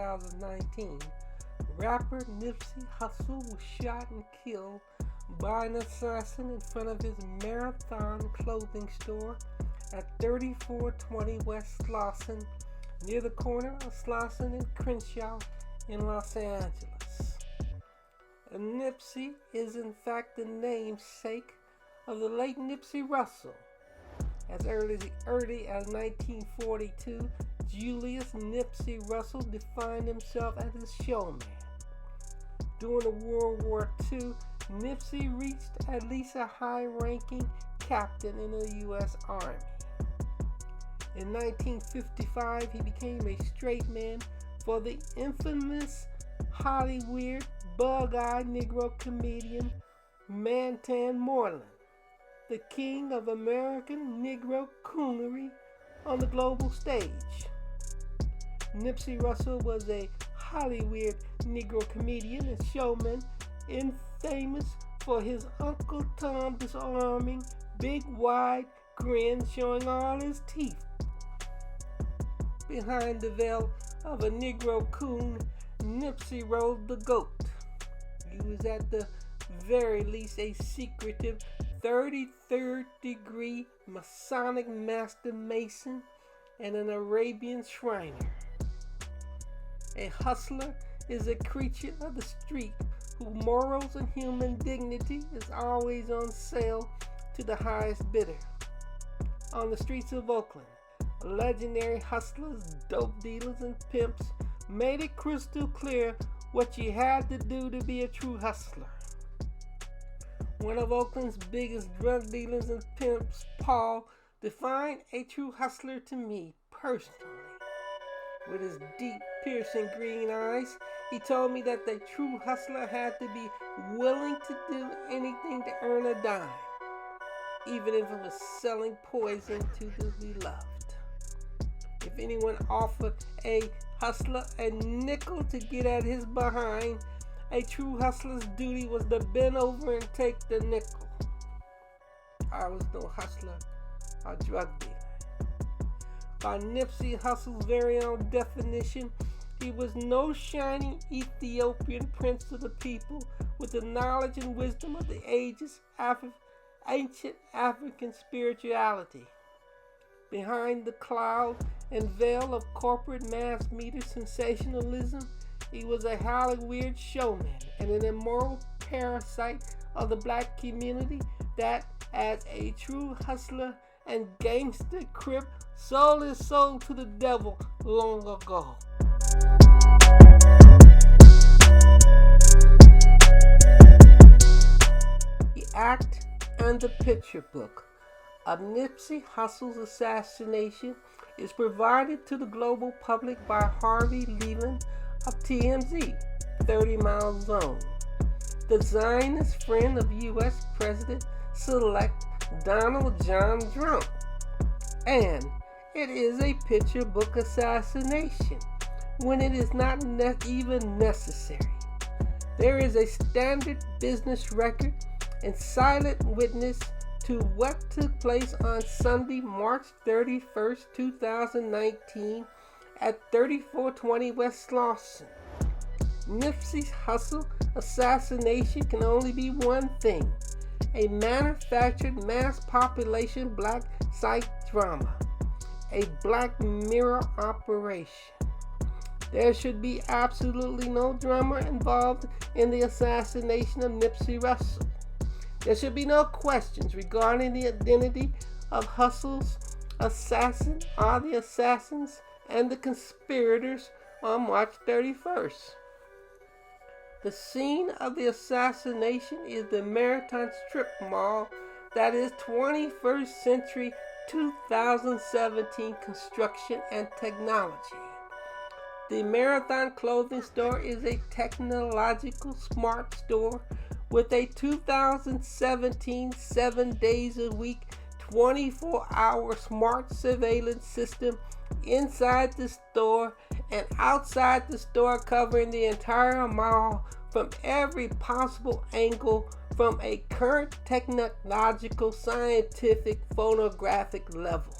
2019, rapper Nipsey Hussle was shot and killed by an assassin in front of his Marathon clothing store at 3420 West Slauson, near the corner of Slauson and Crenshaw in Los Angeles. Nipsey is in fact the namesake of the late Nipsey Hussle. As early as 1942, Julius Nipsey Hussle defined himself as a showman. During World War II, Nipsey reached at least a high-ranking captain in the U.S. Army. In 1955, he became a straight man for the infamous Hollywood bug-eyed Negro comedian Mantan Moreland, the king of American Negro coonery on the global stage. Nipsey Hussle was a Hollywood Negro comedian and showman, famous for his Uncle Tom disarming, big wide grin showing all his teeth. Behind the veil of a Negro coon, Nipsey rode the goat. He was at the very least a secretive 33rd degree Masonic master mason and an Arabian Shriner. A hustler is a creature of the street whose morals and human dignity is always on sale to the highest bidder. On the streets of Oakland, legendary hustlers, dope dealers, and pimps made it crystal clear what you had to do to be a true hustler. One of Oakland's biggest drug dealers and pimps, Paul, defined a true hustler to me personally. With his deep, piercing green eyes, he told me that the true hustler had to be willing to do anything to earn a dime, even if it was selling poison to the beloved. If anyone offered a hustler a nickel to get at his behind, a true hustler's duty was to bend over and take the nickel. I was no hustler or drug dealer. By Nipsey Hussle's very own definition, he was no shining Ethiopian prince of the people with the knowledge and wisdom of the ages, ancient African spirituality. Behind the cloud and veil of corporate mass media sensationalism, he was a Hollywood showman and an immoral parasite of the black community that, as a true hustler and gangster crip, sold his soul to the devil long ago. The act and the picture book of Nipsey Hussle's assassination is provided to the global public by Harvey Leland of TMZ, 30 Mile Zone, the Zionist friend of U.S. President-elect Donald John Trump. And it is a picture book assassination when it is not even necessary. There is a standard business record and silent witness to what took place on Sunday, March 31st, 2019 at 3420 West Slauson. Nipsey Hussle assassination can only be one thing: a manufactured mass population black psych drama, a Black Mirror operation. There should be absolutely no drama involved in the assassination of Nipsey Hussle. There should be no questions regarding the identity of Hussle's assassin or the assassins and the conspirators on March 31st. The scene of the assassination is the Marathon Strip Mall that is 21st century 2017 construction and technology. The Marathon clothing store is a technological smart store with a 2017 7 days a week 24-hour smart surveillance system inside the store and outside the store, covering the entire mall from every possible angle from a current technological, scientific, photographic level.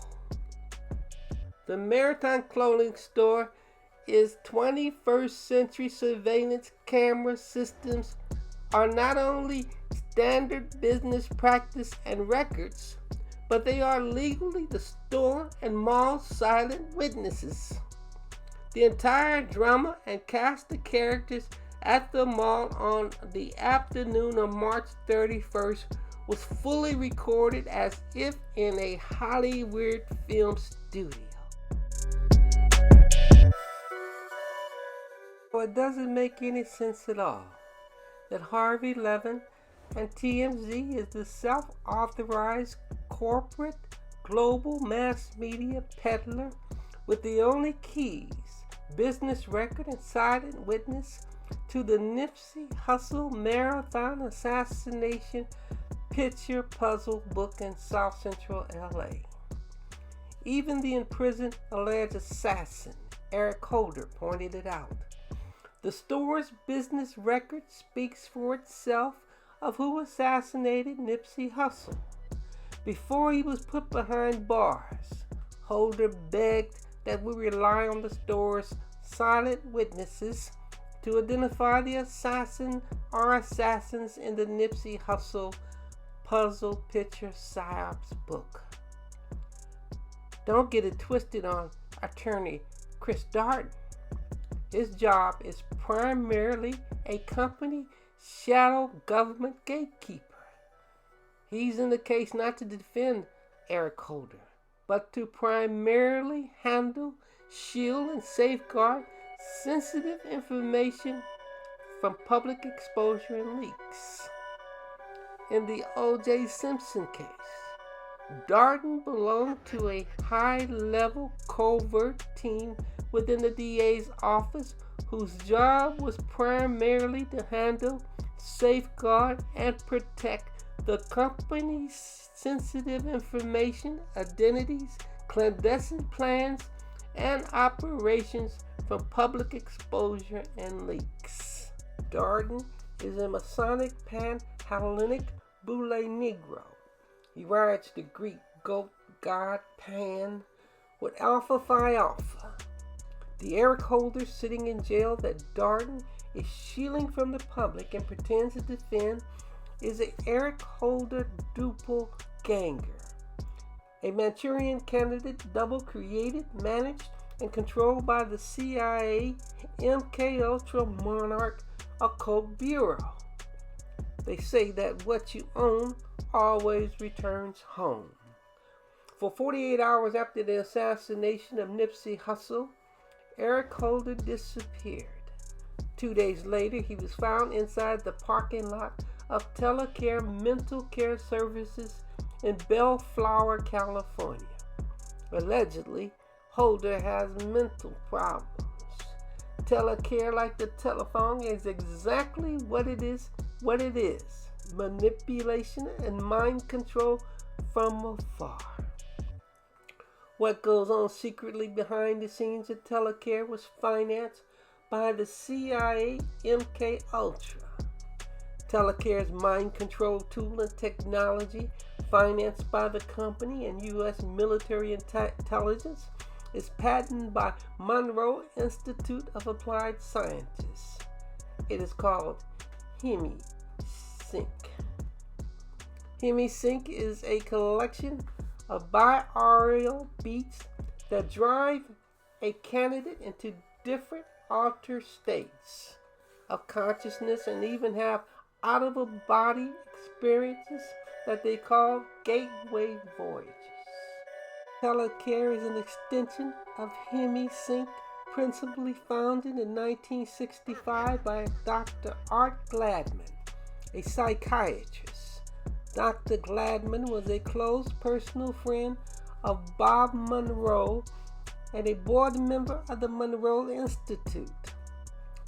The Marathon clothing store is 21st century surveillance camera systems are not only standard business practice and records, but they are legally the store and mall silent witnesses. The entire drama and cast of characters at the mall on the afternoon of March 31st was fully recorded as if in a Hollywood film studio. Well, it doesn't make any sense at all that Harvey Levin and TMZ is the self-authorized corporate global mass media peddler with the only keys, business record, and silent witness to the Nipsey Hussle marathon assassination picture puzzle book in South Central LA. Even the imprisoned alleged assassin, Eric Holder, pointed it out. The store's business record speaks for itself of who assassinated Nipsey Hussle. Before he was put behind bars, Holder begged that we rely on the store's silent witnesses to identify the assassin or assassins in the Nipsey Hussle puzzle picture psyops book. Don't get it twisted on attorney Chris Darden. His job is primarily a company shadow government gatekeeper. He's in the case not to defend Eric Holder, but to primarily handle, shield, and safeguard sensitive information from public exposure and leaks. In the O.J. Simpson case, Darden belonged to a high-level covert team within the DA's office whose job was primarily to handle, safeguard, and protect the company's sensitive information, identities, clandestine plans, and operations from public exposure and leaks. Darden is a Masonic Pan-Hellenic Boule Negro. He rides the Greek goat god Pan with Alpha Phi Alpha. The Eric Holder sitting in jail that Darden is shielding from the public and pretends to defend is an Eric Holder doppelganger, a Manchurian candidate double created, managed, and controlled by the CIA ULTRA Monarch Occult Bureau. They say that what you own always returns home. For 48 hours after the assassination of Nipsey Hussle, Eric Holder disappeared. 2 days later, he was found inside the parking lot of Telecare Mental Care Services in Bellflower, California. Allegedly, Holder has mental problems. Telecare, like the telephone, is exactly what it is. Manipulation and mind control from afar. What goes on secretly behind the scenes at Telecare was financed by the CIA MK Ultra. Telecare's mind control tool and technology, financed by the company and U.S. military intelligence, is patented by Monroe Institute of Applied Sciences. It is called HemiSync. HemiSync is a collection of binaural beats that drive a candidate into different altered states of consciousness and even have out-of-body experiences that they call gateway voyages. Telecare is an extension of HemiSync, principally founded in 1965 by Dr. Art Gladman, a psychiatrist. Dr. Gladman was a close personal friend of Bob Monroe and a board member of the Monroe Institute.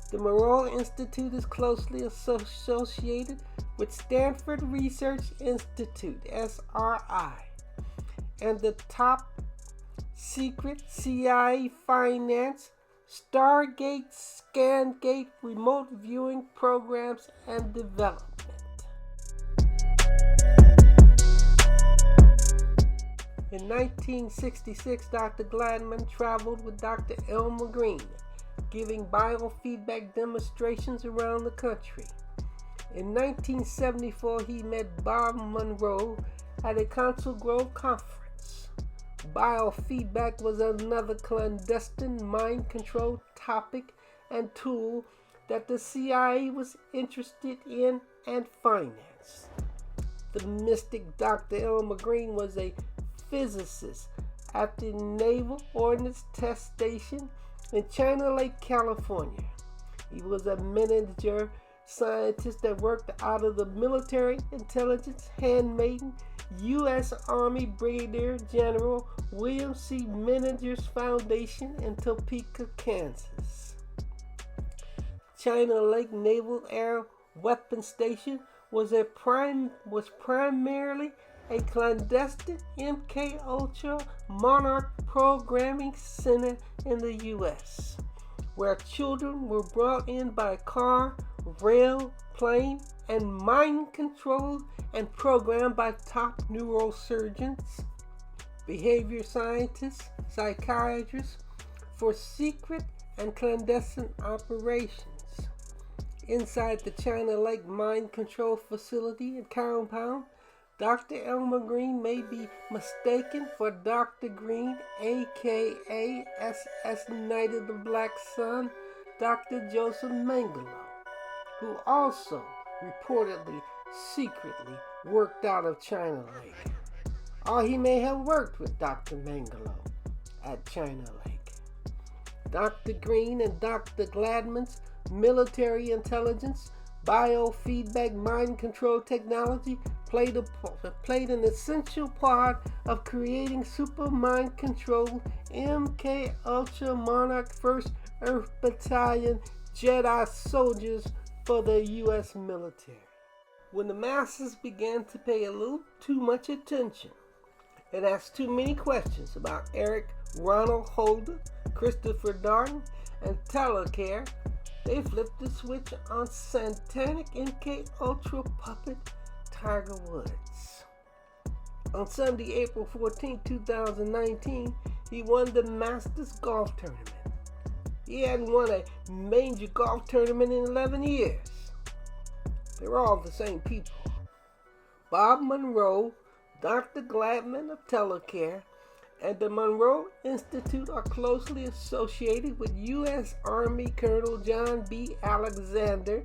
The Monroe Institute is closely associated with Stanford Research Institute, SRI, and the top secret CIA financed Stargate, Scangate remote viewing programs and development. In 1966, Dr. Gladman traveled with Dr. Elmer Green, giving biofeedback demonstrations around the country. In 1974, he met Bob Monroe at a Council Grove conference. Biofeedback was another clandestine mind control topic and tool that the CIA was interested in and financed. The mystic Dr. Elmer Green was a physicist at the Naval Ordnance Test Station in China Lake, California. He was a manager scientist that worked out of the military intelligence handmaiden U.S. Army Brigadier General William C. Meningers Foundation in Topeka, Kansas. China Lake Naval Air Weapons Station was primarily a clandestine MK-Ultra Monarch programming center in the U.S., where children were brought in by car, rail, plane, and mind-controlled and programmed by top neurosurgeons, behavior scientists, psychiatrists, for secret and clandestine operations. Inside the China Lake Mind Control Facility and compound, Dr. Elmer Green may be mistaken for Dr. Green, aka SS Knight of the Black Sun, Dr. Joseph Mengele, who also reportedly secretly worked out of China Lake. Or he may have worked with Dr. Mengele at China Lake. Dr. Green and Dr. Gladman's military intelligence, biofeedback mind control technology played an essential part of creating super mind control MK Ultra Monarch 1st Earth Battalion Jedi soldiers for the U.S. military. When the masses began to pay a little too much attention and asked too many questions about Eric Ronald Holder, Christopher Darden, and Telecare, they flipped the switch on satanic MK Ultra puppet Tiger Woods. On Sunday, April 14, 2019, he won the Masters Golf Tournament. He hadn't won a major golf tournament in 11 years. They were all the same people. Bob Monroe, Dr. Gladman of Telecare, and the Monroe Institute are closely associated with U.S. Army Colonel John B. Alexander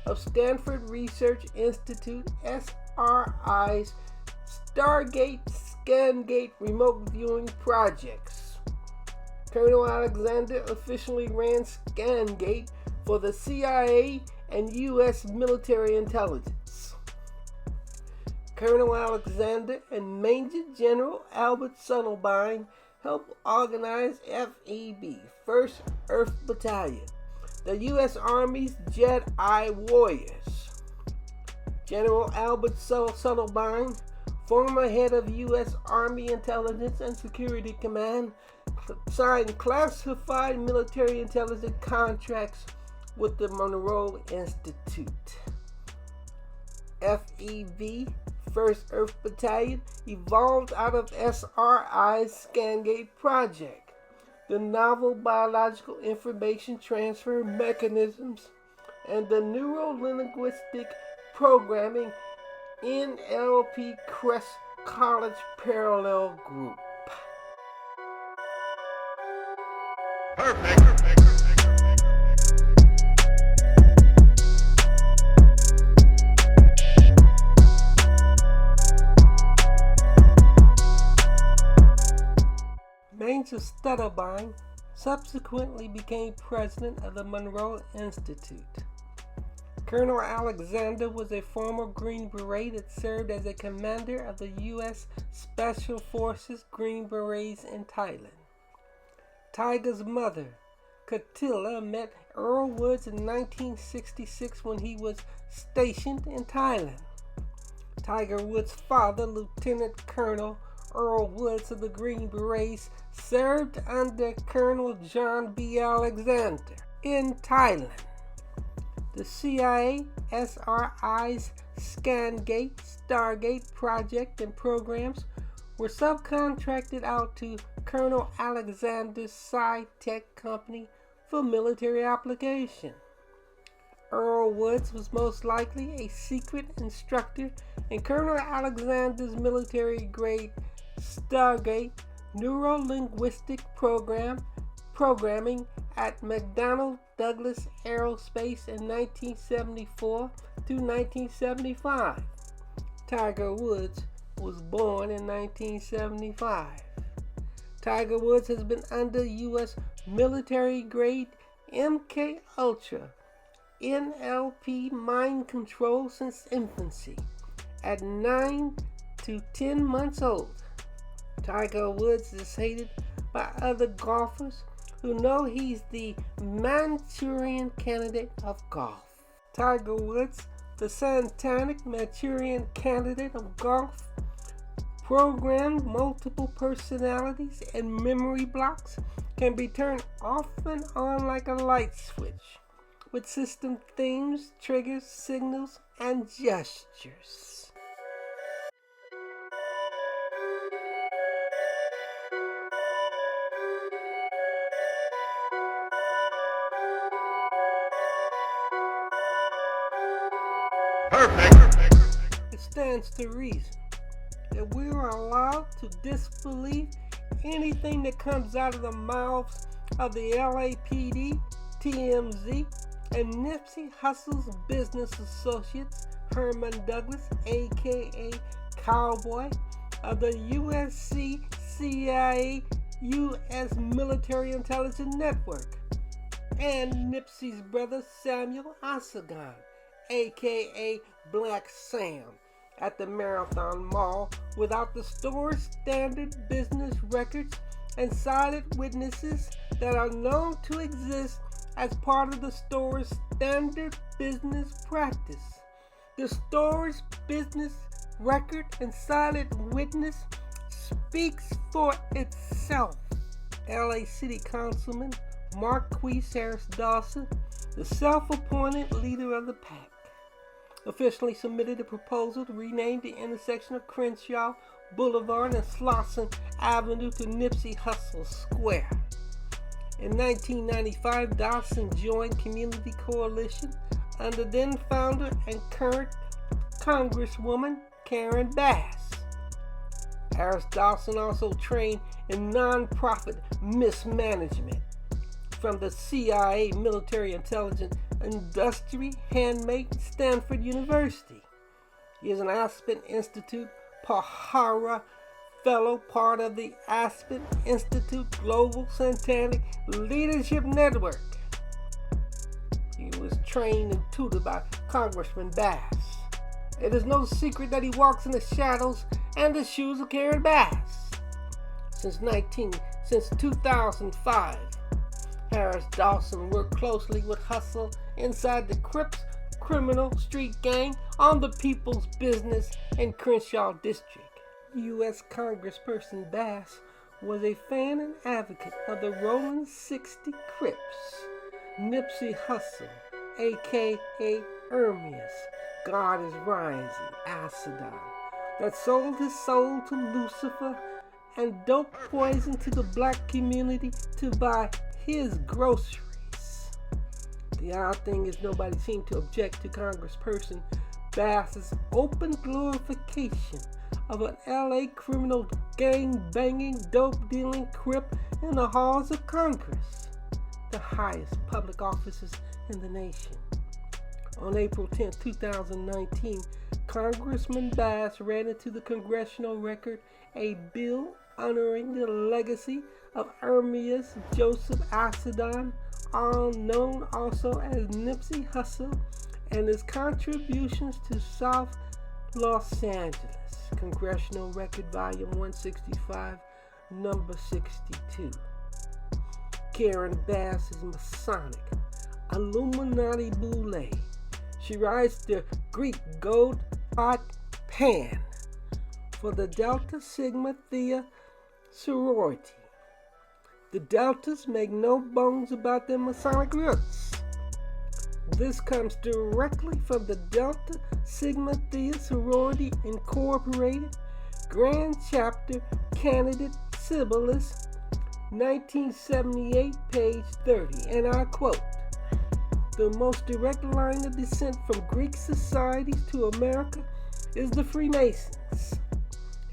of Stanford Research Institute, SRI's Stargate ScanGate remote viewing projects. Colonel Alexander officially ran ScanGate for the CIA and U.S. military intelligence. Colonel Alexander and Major General Albert Subtlebine helped organize FEB, 1st Earth Battalion, the U.S. Army's Jedi Warriors. General Albert Subtlebine, former head of U.S. Army Intelligence and Security Command, signed classified military intelligence contracts with the Monroe Institute. FEB, 1st Earth Battalion, evolved out of SRI's ScanGate project, the novel biological information transfer mechanisms, and the neuro-linguistic programming NLP Crest College Parallel Group. Perfect. Major Subtlebine subsequently became president of the Monroe Institute. Colonel Alexander was a former Green Beret that served as a commander of the U.S. Special Forces Green Berets in Thailand. Tiger's mother, Katila, met Earl Woods in 1966 when he was stationed in Thailand. Tiger Woods' father, Lieutenant Colonel Earl Woods of the Green Berets, served under Colonel John B. Alexander in Thailand. The CIA, SRI's ScanGate, Stargate project and programs were subcontracted out to Colonel Alexander's Psi Tech company, for military application. Earl Woods was most likely a secret instructor in Colonel Alexander's military-grade Stargate neuro-linguistic programming at McDonnell Douglas Aerospace in 1974 to 1975. Tiger Woods was born in 1975. Tiger Woods has been under U.S. military-grade MK Ultra NLP mind control since infancy, at 9 to 10 months old. Tiger Woods is hated by other golfers who know he's the Manchurian candidate of golf. Tiger Woods, the satanic Manchurian candidate of golf, programmed multiple personalities and memory blocks, can be turned off and on like a light switch, with system themes, triggers, signals, and gestures. Perfect. It stands to reason that we are allowed to disbelieve anything that comes out of the mouths of the LAPD, TMZ, and Nipsey Hussle's business associates, Herman Douglas, aka Cowboy, of the USC, CIA, U.S. Military Intelligence Network, and Nipsey's brother Samuel Osagon, aka Black Sam, at the Marathon Mall without the store's standard business records and silent witnesses that are known to exist as part of the store's standard business practice. The store's business record and silent witness speaks for itself. LA City Councilman Marquise Harris Dawson, the self-appointed leader of the pack, officially submitted a proposal to rename the intersection of Crenshaw Boulevard and Slauson Avenue to Nipsey Hussle Square. In 1995, Dawson joined Community Coalition under then-founder and current Congresswoman Karen Bass. Harris Dawson also trained in nonprofit mismanagement from the CIA Military Intelligence Industry handmade Stanford University. He is an Aspen Institute Pahara Fellow, part of the Aspen Institute Global Satanic Leadership Network. He was trained and tutored by Congressman Bass. It is no secret that he walks in the shadows and the shoes of Karen Bass. Since 2005, Harris Dawson worked closely with Hussle inside the Crips criminal street gang on the People's Business in Crenshaw District. U.S. Congressperson Bass was a fan and advocate of the Rolling 60 Crips. Nipsey Hussle, a.k.a. Ermias, God is Rising, Asadon, that sold his soul to Lucifer and dope poison to the black community to buy his groceries. The odd thing is nobody seemed to object to Congressperson Bass's open glorification of an LA criminal gang-banging, dope-dealing Crip in the halls of Congress, the highest public offices in the nation. On April 10, 2019, Congressman Bass read into the congressional record a bill honoring the legacy of Ermias Joseph Asadon, known also as Nipsey Hussle, and his contributions to South Los Angeles. Congressional Record Volume 165, Number 62. Karen Bass is Masonic, Illuminati Boule. She rides the Greek gold pot pan for the Delta Sigma Theta sorority. The Deltas make no bones about their Masonic roots. This comes directly from the Delta Sigma Theta Sorority Incorporated Grand Chapter Candidate Sibyllis 1978, page 30, and I quote, "The most direct line of descent from Greek societies to America is the Freemasons.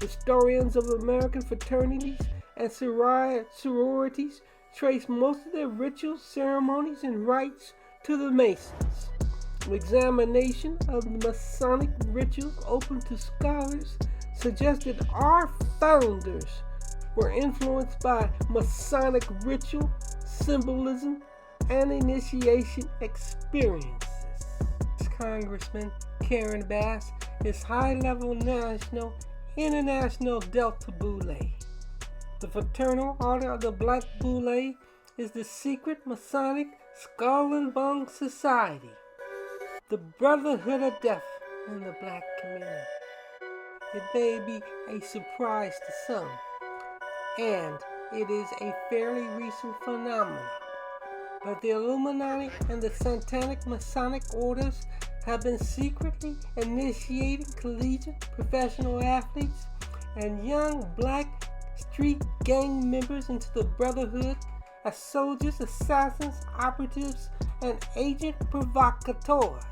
Historians of American fraternities and sororities trace most of their rituals, ceremonies, and rites to the Masons. An examination of the Masonic rituals open to scholars suggested our founders were influenced by Masonic ritual, symbolism, and initiation experiences." Congressman Karen Bass is high-level national, international Delta Boule. The Fraternal Order of the Black Boule is the secret Masonic Skull and Bone Society, the Brotherhood of Death in the Black community. It may be a surprise to some, and it is a fairly recent phenomenon, but the Illuminati and the Satanic Masonic orders have been secretly initiating collegiate professional athletes and young black street gang members into the Brotherhood as soldiers, assassins, operatives, and agent provocateurs.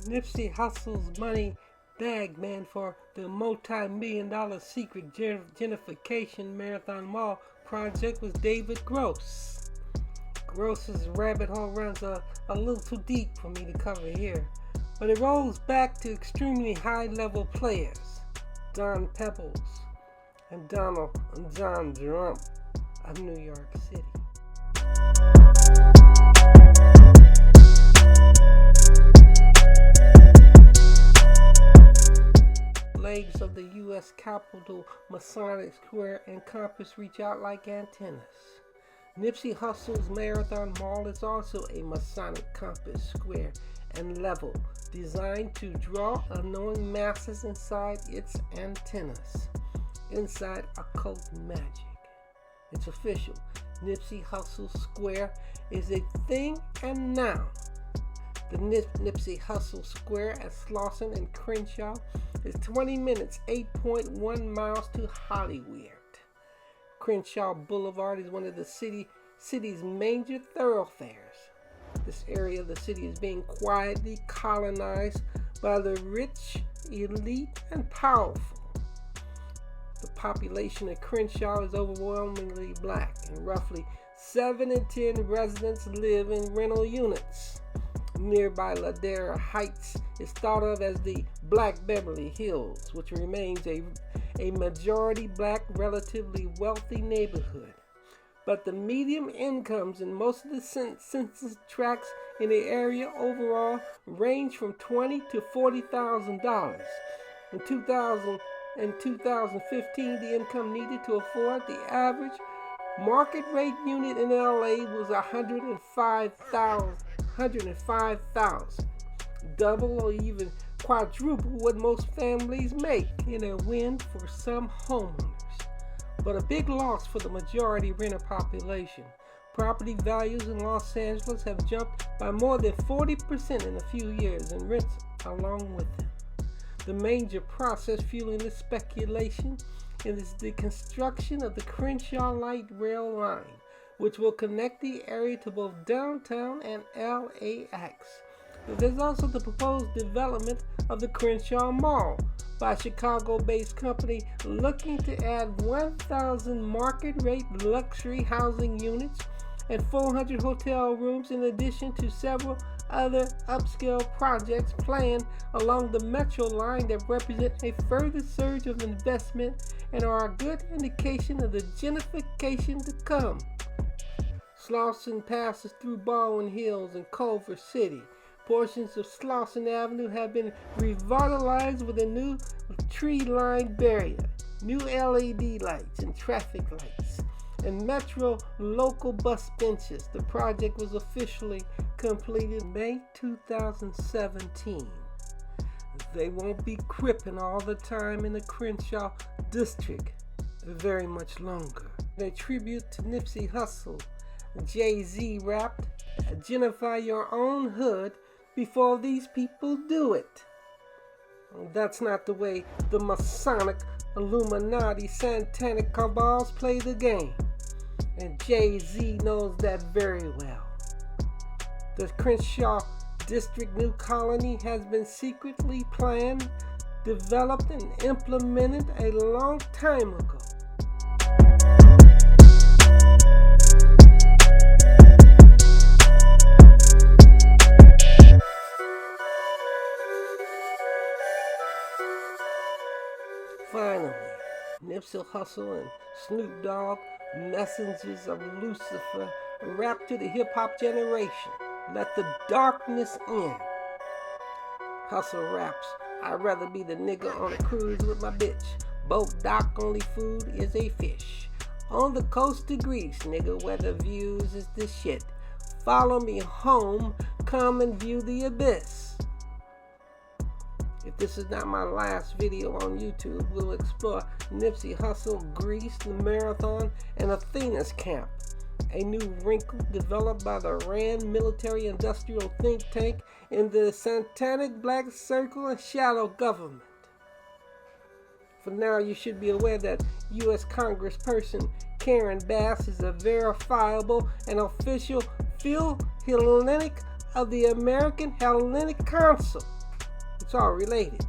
Nipsey Hussle's money bag man for the multi-million-dollar secret gentrification Marathon Mall project was David Gross. Gross's rabbit hole runs a little too deep for me to cover here, but it rolls back to extremely high-level players, Don Pebbles and Donald John Trump of New York City. Legs of the U.S. Capitol, Masonic Square, and Compass reach out like antennas. Nipsey Hussle's Marathon Mall is also a Masonic compass, square, and level, designed to draw unknowing masses inside its antennas. Inside occult magic. It's official. Nipsey Hussle Square is a thing and now. The Nipsey Hussle Square at Slauson and Crenshaw is 20 minutes, 8.1 miles to Hollywood. Crenshaw Boulevard is one of the city's major thoroughfares. This area of the city is being quietly colonized by the rich, elite, and powerful. The population of Crenshaw is overwhelmingly black, and roughly 7 in 10 residents live in rental units. Nearby Ladera Heights is thought of as the Black Beverly Hills, which remains a majority black, relatively wealthy neighborhood. But the median incomes in most of the census tracts in the area overall range from $20,000 to $40,000. In 2015, the income needed to afford the average market rate unit in LA was $105,000, double or even quadruple what most families make, in a win for some homeowners, but a big loss for the majority renter population. Property values in Los Angeles have jumped by more than 40% in a few years, and rents along with them. The major process fueling this speculation is the construction of the Crenshaw Light Rail Line, which will connect the area to both downtown and LAX. But there's also the proposed development of the Crenshaw Mall by a Chicago-based company looking to add 1,000 market-rate luxury housing units and 400 hotel rooms, in addition to several other upscale projects planned along the Metro line that represent a further surge of investment and are a good indication of the gentrification to come. Slauson passes through Baldwin Hills and Culver City. Portions of Slauson Avenue have been revitalized with a new tree-lined barrier, new LED lights and traffic lights, and Metro local bus benches. The project was officially completed May 2017. They won't be cripping all the time in the Crenshaw district very much longer. A tribute to Nipsey Hussle, Jay-Z rapped, "Identify your own hood before these people do it." That's not the way the Masonic, Illuminati, satanic cabals play the game. And Jay-Z knows that very well. The Crenshaw District New Colony has been secretly planned, developed, and implemented a long time ago. Finally, Nipsey Hussle and Snoop Dogg, messengers of Lucifer, rap to the hip-hop generation. Let the darkness in. Hussle raps, I'd rather be the nigga on a cruise with my bitch. Boat dock, only food is a fish. On the coast of Greece, nigga, where the views is the shit. Follow me home, come and view the abyss. If this is not my last video on YouTube, we'll explore Nipsey Hussle, Greece, the Marathon, and Athena's camp. A new wrinkle developed by the RAND military-industrial think tank in the satanic black circle and shadow government. For now, you should be aware that U.S. Congressperson Karen Bass is a verifiable and official Phil-Hellenic of the American Hellenic Council. It's all related.